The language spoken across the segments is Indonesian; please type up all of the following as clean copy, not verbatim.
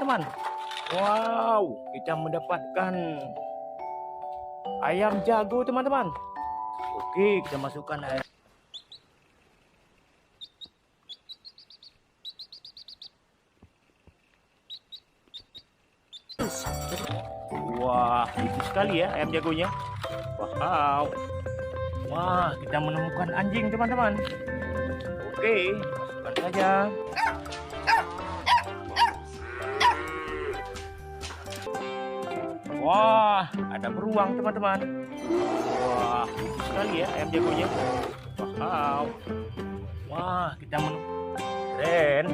teman-teman. Wow, kita mendapatkan ayam jago teman-teman. Oke, kita masukkan air. Wah, lucu sekali ya ayam jagonya. Wow. Wah, kita menemukan anjing teman-teman. Oke, masukkan saja. Wah, ada beruang teman-teman. Wah, lucu sekali ya ayam jagonya. Wow. Wah, kita menemukan keren.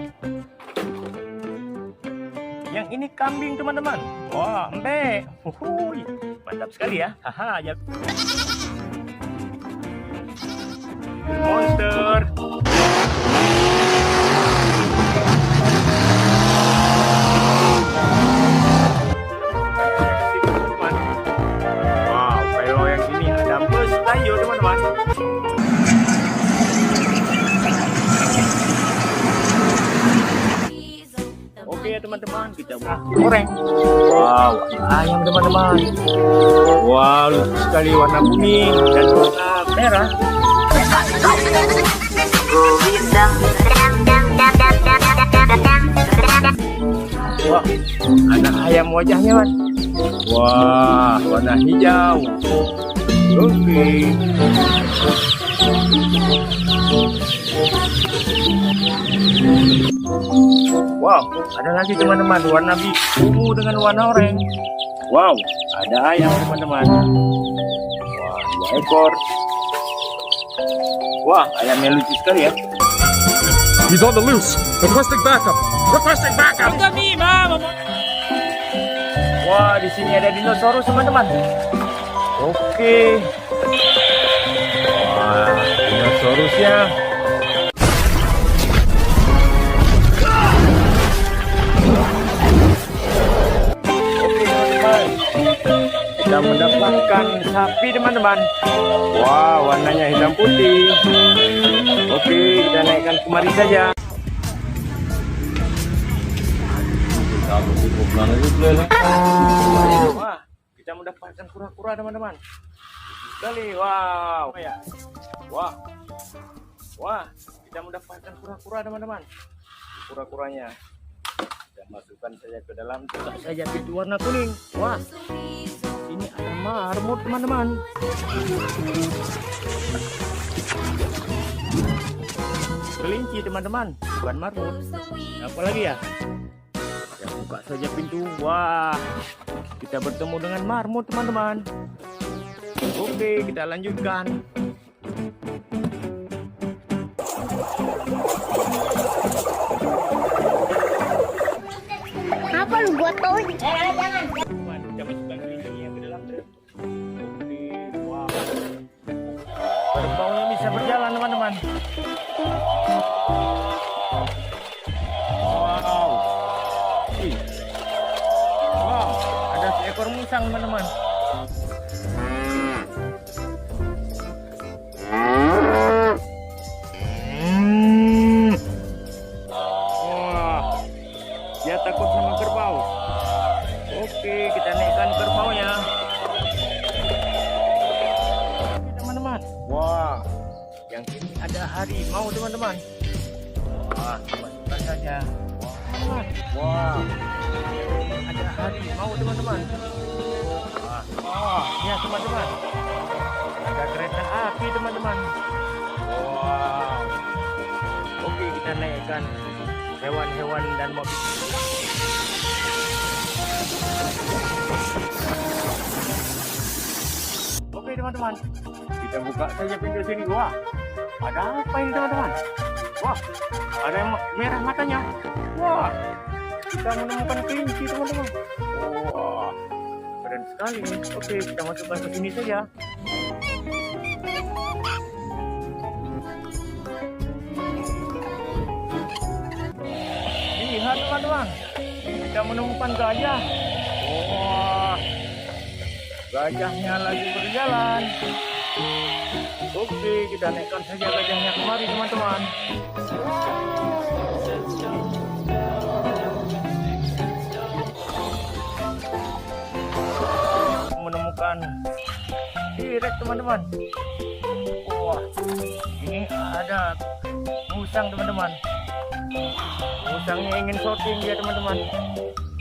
Yang ini kambing teman-teman. Wah, embe. Mantap sekali ya. Haha, ya. Monster. Wow, kalau yang ini ada bus tayo teman-teman. Oke ya teman-teman, kita goreng. Wow, ayam teman-teman. Wow, lucu sekali warna kuning dan warna merah. Wah, ada ayam wajahnya man. Wah, warna hijau. Oke. Wow, ada lagi teman-teman warna biru dengan warna oranye. Wow, ada ayam teman-teman. Wah, 2 ekor. Wah, ayamnya lucu sekali ya. He's on the loose. Requesting backup. Requesting backup. Wah, di sini ada dinosaurus teman-teman. Oke. Wah, dinosaurusnya. Kita mendapatkan sapi teman-teman. Wah, warnanya hitam putih. Oke, kita naikkan kemari saja. Wah, kita mendapatkan kura-kura teman-teman. Sekali, wow. Wah, wah, kita mendapatkan kura-kura teman-teman. Kura-kuranya. Kita masukkan saja ke dalam. Buka saja pintu warna kuning. Wah. Ini ada marmut teman-teman. Kelinci teman-teman, bukan marmut. Apa lagi ya? Kita buka saja pintu. Wah, kita bertemu dengan marmut teman-teman. Oke, kita lanjutkan. Apa lu buat tau? Jangan. Kita masukkan kelincinya ke dalam truk. Oke, wow. Kerbaunya bisa berjalan teman-teman. Wow. Wow, ada seekor musang teman-teman. Wah, dia takut sama kerbau. Oke, kita naikkan kerbaunya. Teman-teman. Wah, yang ini ada harimau teman-teman. Wah, masukkan saja. Wah, wah, ada harimau teman-teman. Wah, ya teman-teman. Ada kereta api teman-teman. Wow. Oke, kita naikkan hewan-hewan dan mobil. Oke teman-teman, kita buka saja pintu sini. Wah, ada apa ini teman-teman? Wah, ada yang merah matanya. Wah, kita menemukan kelinci teman-teman. Wah, keren sekali. Oke, kita masukkan ke sini saja. Lihat teman-teman, kita menemukan gajah. Wah, gajahnya lagi berjalan. Oke, kita naikkan saja gajahnya kemari teman-teman. akan direk teman-teman. Wah, ini ada musang teman-teman. Musangnya ingin shooting dia teman-teman.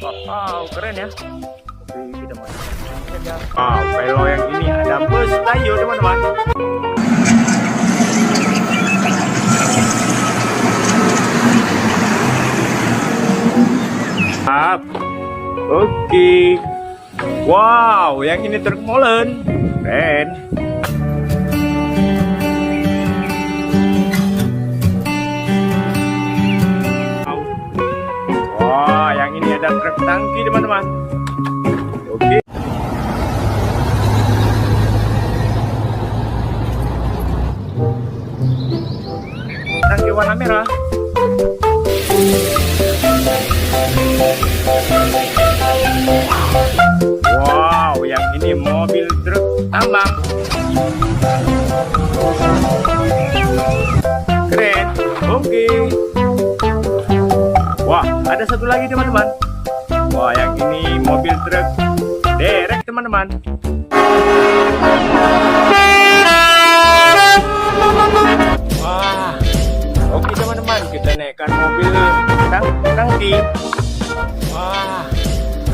Wow, keren ya. Oke, kita masuk saja. Wow, pelo yang ini ada bus kayu teman-teman. Oke. Wow, yang ini truk molen. Keren. Wah, yang ini ada truk tangki teman-teman. Oke. Tangki warna merah. Wow, yang ini mobil truk tambang. Keren. Oke. Wah, ada satu lagi teman-teman. Wah, yang ini mobil truk derek teman-teman. Wah, oke teman-teman, kita naikkan mobil tangki. Wah,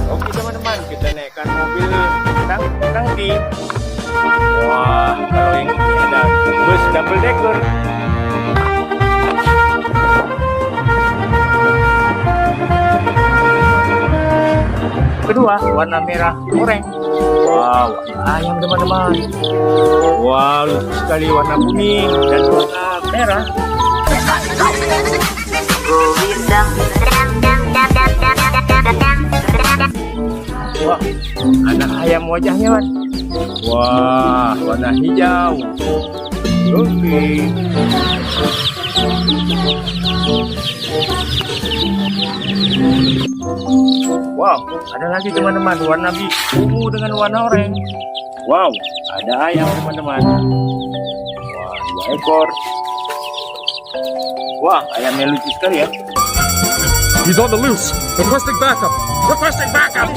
oke teman-teman, kita naikkan mobil tangki. Wah, kalau yang ini ada bus double decker. Kedua, warna merah oranye. Wow, ayam teman-teman. Wow, lucu sekali warna kuning dan warna merah. Wah, ada ayam wajahnya, Wan. Wah, warna hijau. Oke. Wow, ada lagi teman-teman, warna ungu dengan warna oranye. Wow, ada ayam teman-teman. Wah, 2 ekor. Wah, ayamnya lucu sekali ya. He's on the loose. Requesting backup. Requesting backup.